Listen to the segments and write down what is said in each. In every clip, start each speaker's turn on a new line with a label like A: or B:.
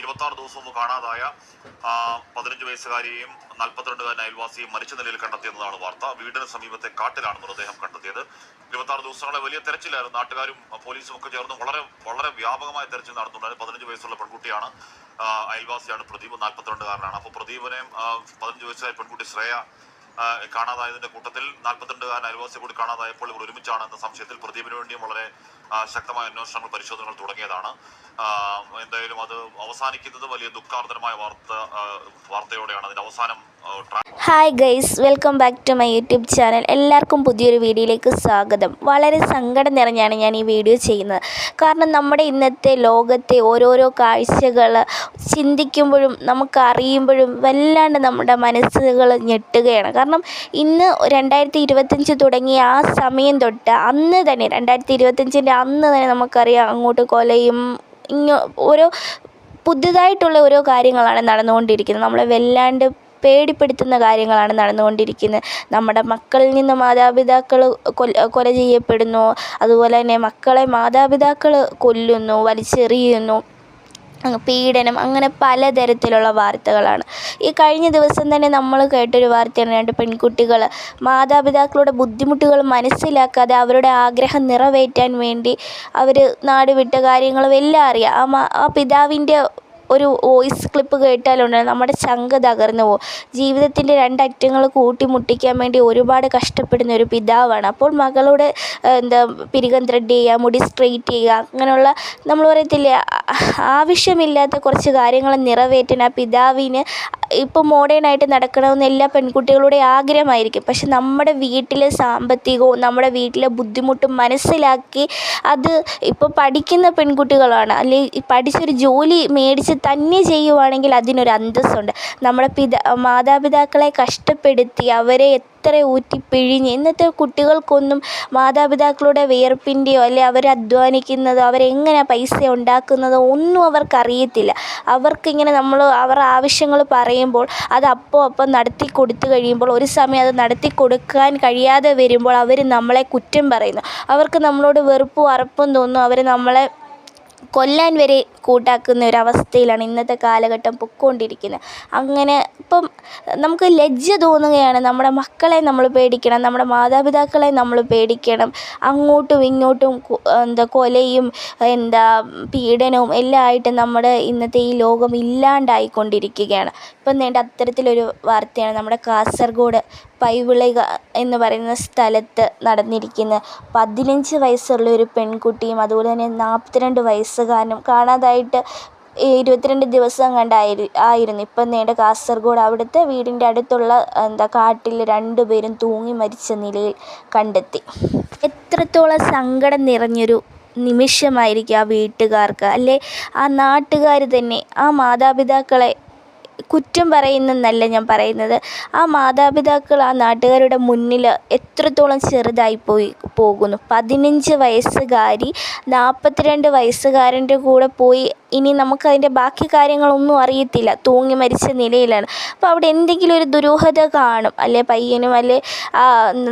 A: 26 ദിവസം മുമ്പ് കാണാതായ 15 വയസ്സുകാരിയെയും 42-കാരൻ അയൽവാസിയും മരിച്ച നിലയിൽ കണ്ടെത്തിയെന്നതാണ് വാർത്ത. വീടിന് സമീപത്തെ കാട്ടിലാണ് മൃതദേഹം കണ്ടെത്തിയത്. 26 ദിവസങ്ങളെ വലിയ തെരച്ചിലായിരുന്നു. നാട്ടുകാരും പോലീസും ഒക്കെ ചേർന്ന് വളരെ വ്യാപകമായ തെരച്ചിൽ നടത്തുന്നുണ്ടായിരുന്നു. 15 വയസ്സുള്ള പെൺകുട്ടിയാണ്, അയൽവാസിയാണ് പ്രദീപ്, 42-കാരനാണ്. അപ്പോൾ പ്രദീപിനെയും 15 വയസ്സായ പെൺകുട്ടി ശ്രേയ കാണാതായതിന്റെ കൂട്ടത്തിൽ 42-കാരൻ അയൽവാസി കൂടി കാണാതായപ്പോൾ ഇവർ ഒരുമിച്ചാണ് എന്ന സംശയത്തിൽ പ്രദീപിന് വേണ്ടിയും വളരെ ശക്തമായ അന്വേഷണങ്ങൾ, പരിശോധനകൾ തുടങ്ങിയതാണ്. എന്തായാലും അത് അവസാനിക്കുന്നത് വലിയ ദുഃഖാർദ്രമായ വാർത്തയോടെയാണ്. അതിന്റെ അവസാനം
B: hi guys, welcome back to my YouTube channel. എല്ലാവർക്കും പുതിയൊരു വീഡിയോയിലേക്ക് സ്വാഗതം. വളരെ സങ്കടം നിറഞ്ഞാണ് ഞാൻ ഈ വീഡിയോ ചെയ്യുന്നത്. കാരണം നമ്മുടെ ഇന്നത്തെ ലോകത്തെ ഓരോരോ കാഴ്ചകൾ ചിന്തിക്കുമ്പോഴും നമുക്കറിയുമ്പോഴും വല്ലാണ്ട് നമ്മുടെ മനസ്സുകൾ ഞെട്ടുകയാണ്. കാരണം ഇന്ന് 2025 തുടങ്ങിയ ആ സമയം തൊട്ട് അന്ന് തന്നെ 2025 അന്ന് തന്നെ നമുക്കറിയാം, അങ്ങോട്ട് കൊലയും ഓരോ പുതുതായിട്ടുള്ള ഓരോ കാര്യങ്ങളാണ് നടന്നുകൊണ്ടിരിക്കുന്നത്. നമ്മളെ വല്ലാണ്ട് പേടിപ്പെടുത്തുന്ന കാര്യങ്ങളാണ് നടന്നുകൊണ്ടിരിക്കുന്നത്. നമ്മുടെ മക്കളിൽ നിന്ന് മാതാപിതാക്കൾ കൊല ചെയ്യപ്പെടുന്നു, അതുപോലെ തന്നെ മക്കളെ മാതാപിതാക്കൾ കൊല്ലുന്നു, വലിച്ചെറിയുന്നു, പീഡനം, അങ്ങനെ പലതരത്തിലുള്ള വാർത്തകളാണ്. ഈ കഴിഞ്ഞ ദിവസം തന്നെ നമ്മൾ കേട്ടൊരു വാർത്തയാണ്, 2 പെൺകുട്ടികൾ മാതാപിതാക്കളുടെ ബുദ്ധിമുട്ടുകൾ മനസ്സിലാക്കാതെ അവരുടെ ആഗ്രഹം നിറവേറ്റാൻ വേണ്ടി അവർ നാട് വിട്ട കാര്യങ്ങളും എല്ലാം അറിയാം. ആ പിതാവിൻ്റെ ഒരു വോയിസ് ക്ലിപ്പ് കേട്ടാലുണ്ട് നമ്മുടെ ചങ്ക് തകർന്നു പോകും. ജീവിതത്തിൻ്റെ 2 അറ്റങ്ങൾ കൂട്ടിമുട്ടിക്കാൻ വേണ്ടി ഒരുപാട് കഷ്ടപ്പെടുന്ന ഒരു പിതാവാണ്. അപ്പോൾ മകളുടെ പിരികം ത്രെഡ് ചെയ്യുക, മുടി സ്ട്രെയിറ്റ് ചെയ്യുക, അങ്ങനെയുള്ള നമ്മൾ പറയത്തില്ലേ, ആവശ്യമില്ലാത്ത കുറച്ച് കാര്യങ്ങൾ നിറവേറ്റാൻ ആ പിതാവിന് ഇപ്പോൾ മോഡേണായിട്ട് നടക്കണമെന്ന് എല്ലാ പെൺകുട്ടികളുടെ ആഗ്രഹമായിരിക്കും. പക്ഷെ നമ്മുടെ വീട്ടിലെ സാമ്പത്തികവും നമ്മുടെ വീട്ടിലെ ബുദ്ധിമുട്ടും മനസ്സിലാക്കി അത് ഇപ്പോൾ പഠിക്കുന്ന പെൺകുട്ടികളാണ്, അല്ലെങ്കിൽ പഠിച്ചൊരു ജോലി മേടിച്ച് തന്നെ ചെയ്യുവാണെങ്കിൽ അതിനൊരു അന്തസ്സുണ്ട്. നമ്മുടെ മാതാപിതാക്കളെ കഷ്ടപ്പെടുത്തി അവരെ എത്ര ഊറ്റിപ്പിഴിഞ്ഞ് ഇന്നത്തെ കുട്ടികൾക്കൊന്നും മാതാപിതാക്കളുടെ വിയർപ്പിൻ്റെയോ അല്ലെ അവർ അധ്വാനിക്കുന്നതോ അവരെങ്ങനെ പൈസ ഉണ്ടാക്കുന്നതോ ഒന്നും അവർക്കറിയത്തില്ല. അവർക്കിങ്ങനെ നമ്മൾ അവർ ആവശ്യങ്ങൾ പറയുമ്പോൾ അത് അപ്പം നടത്തി കൊടുത്തു കഴിയുമ്പോൾ ഒരു സമയം അത് നടത്തി കൊടുക്കാൻ കഴിയാതെ വരുമ്പോൾ അവർ നമ്മളെ കുറ്റം പറയുന്നു. അവർക്ക് നമ്മളോട് വെറുപ്പും അറപ്പും തോന്നും. അവർ നമ്മളെ കൊല്ലാൻ വരെ കൂട്ടാക്കുന്ന ഒരവസ്ഥയിലാണ് ഇന്നത്തെ കാലഘട്ടം പൊയ്ക്കൊണ്ടിരിക്കുന്നത്. അങ്ങനെ ഇപ്പം നമുക്ക് ലജ്ജ തോന്നുകയാണ്. നമ്മുടെ മക്കളെ നമ്മൾ പേടിക്കണം, നമ്മുടെ മാതാപിതാക്കളെ നമ്മൾ പേടിക്കണം. അങ്ങോട്ടും ഇങ്ങോട്ടും കൊലയും പീഡനവും എല്ലാം ആയിട്ട് നമ്മുടെ ഇന്നത്തെ ഈ ലോകം ഇല്ലാണ്ടായിക്കൊണ്ടിരിക്കുകയാണ്. ഇപ്പം വേണ്ട അത്തരത്തിലൊരു വാർത്തയാണ് നമ്മുടെ കാസർഗോഡ് പൈവിളക എന്ന് പറയുന്ന സ്ഥലത്ത് നടന്നിരിക്കുന്ന 15 വയസ്സുള്ള ഒരു പെൺകുട്ടിയും അതുപോലെ തന്നെ 42 വയസ്സുകാരനും കാണാതായിട്ട് 22 ദിവസം ആയിരുന്നു. ഇപ്പം നേരെ കാസർഗോഡ് അവിടുത്തെ വീടിൻ്റെ അടുത്തുള്ള കാട്ടിൽ 2 പേരും തൂങ്ങി മരിച്ച നിലയിൽ കണ്ടെത്തി. എത്രത്തോളം സങ്കടം നിറഞ്ഞൊരു നിമിഷമായിരിക്കും ആ വീട്ടുകാർക്ക്, അല്ലെ ആ നാട്ടുകാർ തന്നെ ആ മാതാപിതാക്കളെ കുറ്റം പറയുന്നെന്നല്ല ഞാൻ പറയുന്നത്. ആ മാതാപിതാക്കൾ ആ നാട്ടുകാരുടെ മുന്നിൽ എത്രത്തോളം ചെറുതായി പോകുന്നു. 15 വയസ്സുകാരി 42 വയസ്സുകാരൻ്റെ കൂടെ പോയി. ഇനി നമുക്കതിൻ്റെ ബാക്കി കാര്യങ്ങളൊന്നും അറിയത്തില്ല, തൂങ്ങി മരിച്ച നിലയിലാണ്. അപ്പോൾ അവിടെ എന്തെങ്കിലും ഒരു ദുരൂഹത കാണും, അല്ലെ പയ്യനും അല്ലെ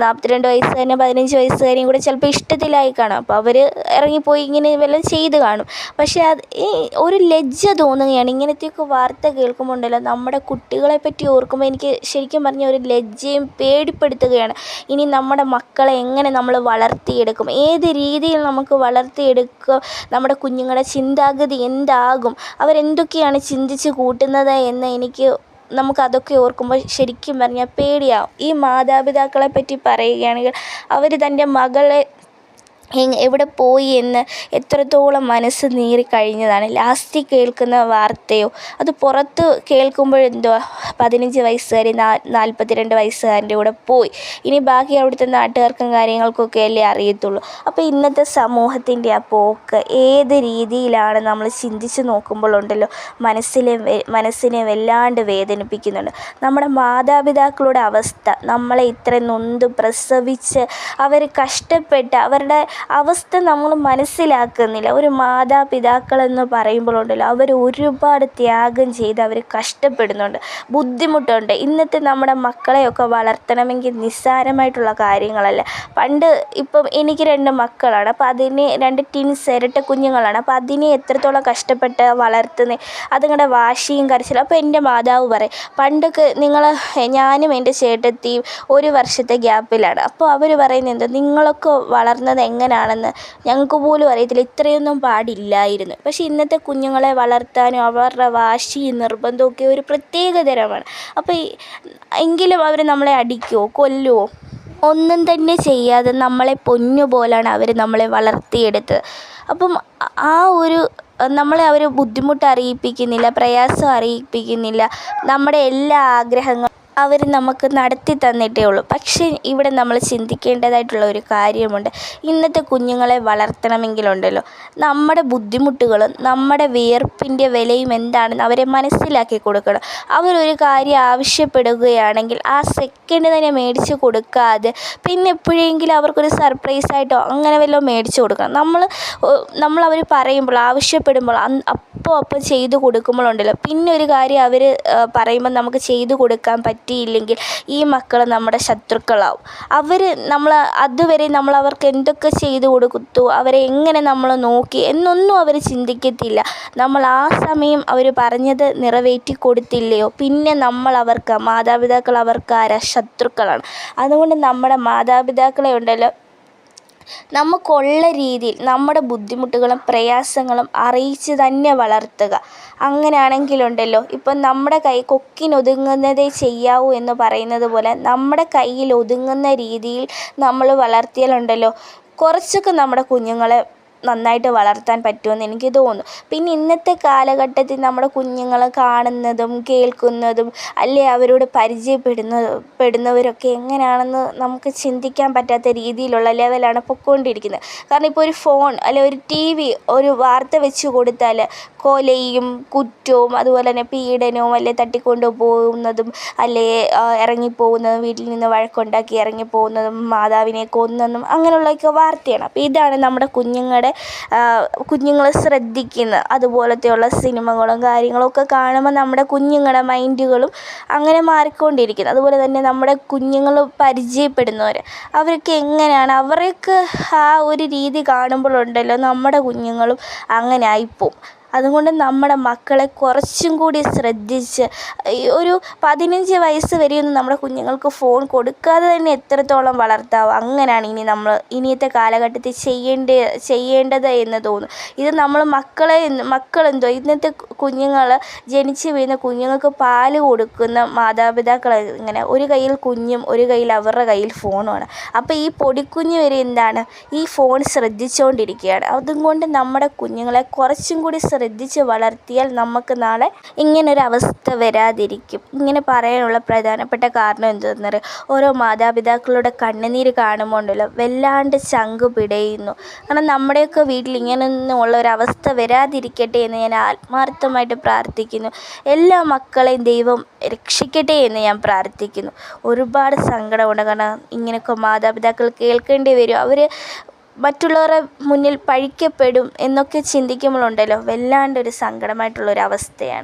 B: 42 വയസ്സുകാരനും 15 വയസ്സുകാരെയും കൂടെ ചിലപ്പോൾ ഇഷ്ടത്തിലായി കാണും. അപ്പോൾ അവർ ഇറങ്ങിപ്പോയി ഇങ്ങനെ വല്ലതും ചെയ്ത് കാണും. പക്ഷേ ഈ ഒരു ലജ്ജ തോന്നുകയാണ് ഇങ്ങനത്തെയൊക്കെ വാർത്ത കേൾക്കുമ്പോണ്ടല്ലോ. നമ്മുടെ കുട്ടികളെ പറ്റി ഓർക്കുമ്പോൾ എനിക്ക് ശരിക്കും പറഞ്ഞാൽ ഒരു ലജ്ജയും പേടിപ്പെടുത്തുകയാണ്. ഇനി നമ്മുടെ മക്കളെ എങ്ങനെ നമ്മൾ വളർത്തിയെടുക്കും, ഏത് രീതിയിൽ നമുക്ക് വളർത്തിയെടുക്കും, നമ്മുടെ കുഞ്ഞുങ്ങളുടെ ചിന്താഗതി എന്താകും, അവരെന്തൊക്കെയാണ് ചിന്തിച്ച് കൂട്ടുന്നത് എന്ന് നമുക്കതൊക്കെ ഓർക്കുമ്പോൾ ശരിക്കും പറഞ്ഞാൽ പേടിയാവും. ഈ മാതാപിതാക്കളെ പറ്റി പറയുകയാണെങ്കിൽ അവർ തൻ്റെ മകളെ എവിടെ പോയി എന്ന് എത്രത്തോളം മനസ്സ് നീറിക്കഴിഞ്ഞതാണ്. ലാസ്റ്റ് കേൾക്കുന്ന വാർത്തയോ അത് പുറത്ത് കേൾക്കുമ്പോഴെന്തുവാ, 15 വയസ്സുകാരി 42 വയസ്സുകാരൻ്റെ കൂടെ പോയി. ഇനി ബാക്കി അവിടുത്തെ നാട്ടുകാർക്കും കാര്യങ്ങൾക്കൊക്കെ അല്ലേ അറിയത്തുള്ളൂ. അപ്പോൾ ഇന്നത്തെ സമൂഹത്തിൻ്റെ ആ പോക്ക് ഏത് രീതിയിലാണ് നമ്മൾ ചിന്തിച്ച് നോക്കുമ്പോഴുണ്ടല്ലോ മനസ്സിനെ വല്ലാണ്ട് വേദനിപ്പിക്കുന്നുണ്ട്. നമ്മുടെ മാതാപിതാക്കളുടെ അവസ്ഥ, നമ്മളെ ഇത്ര നൊന്ത് പ്രസവിച്ച് അവർ കഷ്ടപ്പെട്ട് അവരുടെ അവസ്ഥ നമ്മൾ മനസ്സിലാക്കുന്നില്ല. ഒരു മാതാപിതാക്കളെന്ന് പറയുമ്പോഴുണ്ടല്ലോ, അവർ ഒരുപാട് ത്യാഗം ചെയ്ത് അവർ കഷ്ടപ്പെടുന്നുണ്ട്, ബുദ്ധിമുട്ടുണ്ട്. ഇന്നത്തെ നമ്മുടെ മക്കളെയൊക്കെ വളർത്തണമെങ്കിൽ നിസ്സാരമായിട്ടുള്ള കാര്യങ്ങളല്ല. പണ്ട് ഇപ്പം എനിക്ക് 2 മക്കളാണ്. അപ്പോൾ അതിനെ 2 ട്വിൻസ് ഇരട്ട കുഞ്ഞുങ്ങളാണ്. അപ്പോൾ അതിനെ എത്രത്തോളം കഷ്ടപ്പെട്ട് വളർത്തുന്നത്, അതുങ്ങളുടെ വാശിയും കരച്ചിലും. അപ്പോൾ എൻ്റെ മാതാവ് പറയും, പണ്ടൊക്കെ ഞാനും എൻ്റെ ചേട്ടത്തിയും 1 വർഷത്തെ ഗ്യാപ്പിലാണ്. അപ്പോൾ അവർ പറയുന്നത് എന്താ, നിങ്ങളൊക്കെ വളർന്നത് എങ്ങനെയാണെന്ന് ഞങ്ങൾക്ക് പോലും അറിയത്തില്ല, ഇത്രയൊന്നും പാടില്ലായിരുന്നു. പക്ഷേ ഇന്നത്തെ കുഞ്ഞുങ്ങളെ വളർത്താനും അവരുടെ വാശിയും നിർബന്ധമൊക്കെ ഒരു പ്രത്യേക തരമാണ്. അപ്പോൾ എങ്കിലും അവർ നമ്മളെ അടിക്കുമോ കൊല്ലുമോ ഒന്നും തന്നെ ചെയ്യാതെ നമ്മളെ പൊന്നുപോലാണ് അവർ നമ്മളെ വളർത്തിയെടുത്തത്. അപ്പം നമ്മളെ അവർ ബുദ്ധിമുട്ട് അറിയിപ്പിക്കുന്നില്ല, പ്രയാസം അറിയിപ്പിക്കുന്നില്ല. നമ്മുടെ എല്ലാ ആഗ്രഹങ്ങളും അവർ നമുക്ക് നടത്തി തന്നിട്ടേ ഉള്ളൂ. പക്ഷേ ഇവിടെ നമ്മൾ ചിന്തിക്കേണ്ടതായിട്ടുള്ള ഒരു കാര്യമുണ്ട്. ഇന്നത്തെ കുഞ്ഞുങ്ങളെ വളർത്തണമെങ്കിലുണ്ടല്ലോ, നമ്മുടെ ബുദ്ധിമുട്ടുകളും നമ്മുടെ വിയർപ്പിൻ്റെ വിലയും എന്താണെന്ന് അവരെ മനസ്സിലാക്കി കൊടുക്കണം. അവരൊരു കാര്യം ആവശ്യപ്പെടുകയാണെങ്കിൽ ആ സെക്കൻഡ് തന്നെ മേടിച്ച് കൊടുക്കാതെ പിന്നെ എപ്പോഴെങ്കിലും അവർക്കൊരു സർപ്രൈസായിട്ടോ അങ്ങനെ വല്ലതും മേടിച്ച് കൊടുക്കണം. നമ്മൾ അവർ പറയുമ്പോൾ, ആവശ്യപ്പെടുമ്പോൾ അപ്പോൾ ചെയ്തു കൊടുക്കുമ്പോഴുണ്ടല്ലോ, പിന്നെ ഒരു കാര്യം അവർ പറയുമ്പോൾ നമുക്ക് ചെയ്തു കൊടുക്കാൻ പറ്റിയില്ലെങ്കിൽ ഈ മക്കൾ നമ്മുടെ ശത്രുക്കളാവും. അതുവരെ നമ്മൾ അവർക്ക് എന്തൊക്കെ ചെയ്തു കൊടുത്തു, അവരെ എങ്ങനെ നമ്മൾ നോക്കി എന്നൊന്നും അവർ ചിന്തിക്കത്തില്ല. നമ്മൾ ആ സമയം അവർ പറഞ്ഞത് നിറവേറ്റി കൊടുത്തില്ലയോ, പിന്നെ മാതാപിതാക്കൾ അവർക്ക് ശത്രുക്കളാണ്. അതുകൊണ്ട് നമ്മുടെ മാതാപിതാക്കളെ ഉണ്ടല്ലോ, നമുക്കുള്ള രീതിയിൽ നമ്മുടെ ബുദ്ധിമുട്ടുകളും പ്രയാസങ്ങളും അറിയിച്ച് തന്നെ വളർത്തുക. അങ്ങനെയാണെങ്കിലുണ്ടല്ലോ, ഇപ്പം നമ്മുടെ കൊക്കിനൊതുങ്ങുന്നതേ ചെയ്യാവൂ എന്ന് പറയുന്നത് പോലെ നമ്മുടെ കയ്യിൽ ഒതുങ്ങുന്ന രീതിയിൽ നമ്മൾ വളർത്തിയാലുണ്ടല്ലോ, കുറച്ചൊക്കെ നമ്മുടെ കുഞ്ഞുങ്ങളെ നന്നായിട്ട് വളർത്താൻ പറ്റുമെന്ന് എനിക്ക് തോന്നുന്നു. പിന്നെ ഇന്നത്തെ കാലഘട്ടത്തിൽ നമ്മുടെ കുഞ്ഞുങ്ങൾ കാണുന്നതും കേൾക്കുന്നതും അവരോട് പരിചയപ്പെടുന്നവരൊക്കെ എങ്ങനെയാണെന്ന് നമുക്ക് ചിന്തിക്കാൻ പറ്റാത്ത രീതിയിലുള്ള ലെവലാണ് പൊയ്ക്കൊണ്ടിരിക്കുന്നത്. കാരണം ഇപ്പോൾ ഒരു ഫോൺ ഒരു TV ഒരു വാർത്ത വെച്ച് കൊടുത്താൽ കൊലയും കുറ്റവും അതുപോലെ തന്നെ പീഡനവും തട്ടിക്കൊണ്ടു പോകുന്നതും ഇറങ്ങിപ്പോകുന്നതും, വീട്ടിൽ നിന്ന് വഴക്കുണ്ടാക്കി ഇറങ്ങിപ്പോകുന്നതും, മാതാവിനെ കൊന്നതും അങ്ങനെയുള്ളതൊക്കെ വാർത്തയാണ്. അപ്പോൾ ഇതാണ് നമ്മുടെ കുഞ്ഞുങ്ങൾ ശ്രദ്ധിക്കുന്നത്. അതുപോലത്തെയുള്ള സിനിമകളും കാര്യങ്ങളും ഒക്കെ കാണുമ്പോൾ നമ്മുടെ കുഞ്ഞുങ്ങളുടെ മൈൻഡുകളും അങ്ങനെ മാറിക്കൊണ്ടിരിക്കുന്നു. അതുപോലെ തന്നെ നമ്മുടെ കുഞ്ഞുങ്ങൾ പരിചയപ്പെടുന്നവർ അവരൊക്കെ എങ്ങനെയാണ്, അവർക്ക് ആ ഒരു രീതി കാണുമ്പോഴുണ്ടല്ലോ, നമ്മുടെ കുഞ്ഞുങ്ങളും അങ്ങനെ ആയിപ്പോവും. അതുകൊണ്ട് നമ്മുടെ മക്കളെ കുറച്ചും കൂടി ശ്രദ്ധിച്ച് ഒരു 15 വയസ്സ് വരെയൊന്നും നമ്മുടെ കുഞ്ഞുങ്ങൾക്ക് ഫോൺ കൊടുക്കാതെ തന്നെ എത്രത്തോളം വളർത്താവോ അങ്ങനെയാണ് ഇനിയത്തെ കാലഘട്ടത്തിൽ ചെയ്യേണ്ടത് എന്ന് തോന്നുന്നു. ഇത് നമ്മൾ മക്കളെന്തോ ഇന്നത്തെ കുഞ്ഞുങ്ങൾ ജനിച്ച് വീഴുന്ന കുഞ്ഞുങ്ങൾക്ക് പാല് കൊടുക്കുന്ന മാതാപിതാക്കൾ ഇങ്ങനെ ഒരു കയ്യിൽ കുഞ്ഞും ഒരു കയ്യിൽ അവരുടെ കയ്യിൽ ഫോണുമാണ്. അപ്പോൾ ഈ പൊടിക്കുഞ്ഞ് വരെ എന്താണ് ഈ ഫോൺ ശ്രദ്ധിച്ചുകൊണ്ടിരിക്കുകയാണ്. അതുകൊണ്ട് നമ്മുടെ കുഞ്ഞുങ്ങളെ കുറച്ചും കൂടി ശ്രദ്ധിച്ച് വളർത്തിയാൽ നമുക്ക് നാളെ ഇങ്ങനൊരവസ്ഥ വരാതിരിക്കും. ഇങ്ങനെ പറയാനുള്ള പ്രധാനപ്പെട്ട കാരണം എന്താണെന്നറിയാം, ഓരോ മാതാപിതാക്കളുടെ കണ്ണുനീര് കാണുമ്പോൾ ഉണ്ടല്ലോ വല്ലാണ്ട് ചങ്ക് പിടയുന്നു. കാരണം നമ്മുടെയൊക്കെ വീട്ടിൽ ഇങ്ങനെയൊന്നും ഉള്ള ഒരവസ്ഥ വരാതിരിക്കട്ടെ എന്ന് ഞാൻ ആത്മാർത്ഥമായിട്ട് പ്രാർത്ഥിക്കുന്നു. എല്ലാ മക്കളെയും ദൈവം രക്ഷിക്കട്ടെ എന്ന് ഞാൻ പ്രാർത്ഥിക്കുന്നു. ഒരുപാട് സങ്കടമുണ്ട്. കാരണം ഇങ്ങനെയൊക്കെ മാതാപിതാക്കൾ കേൾക്കേണ്ടി വരും. അവർ മറ്റുള്ളവരുടെ മുന്നിൽ പഴിക്കപ്പെടും എന്നൊക്കെ ചിന്തിക്കുമ്പോഴുണ്ടല്ലോ വല്ലാണ്ടൊരു സങ്കടമായിട്ടുള്ളൊരവസ്ഥയാണ്.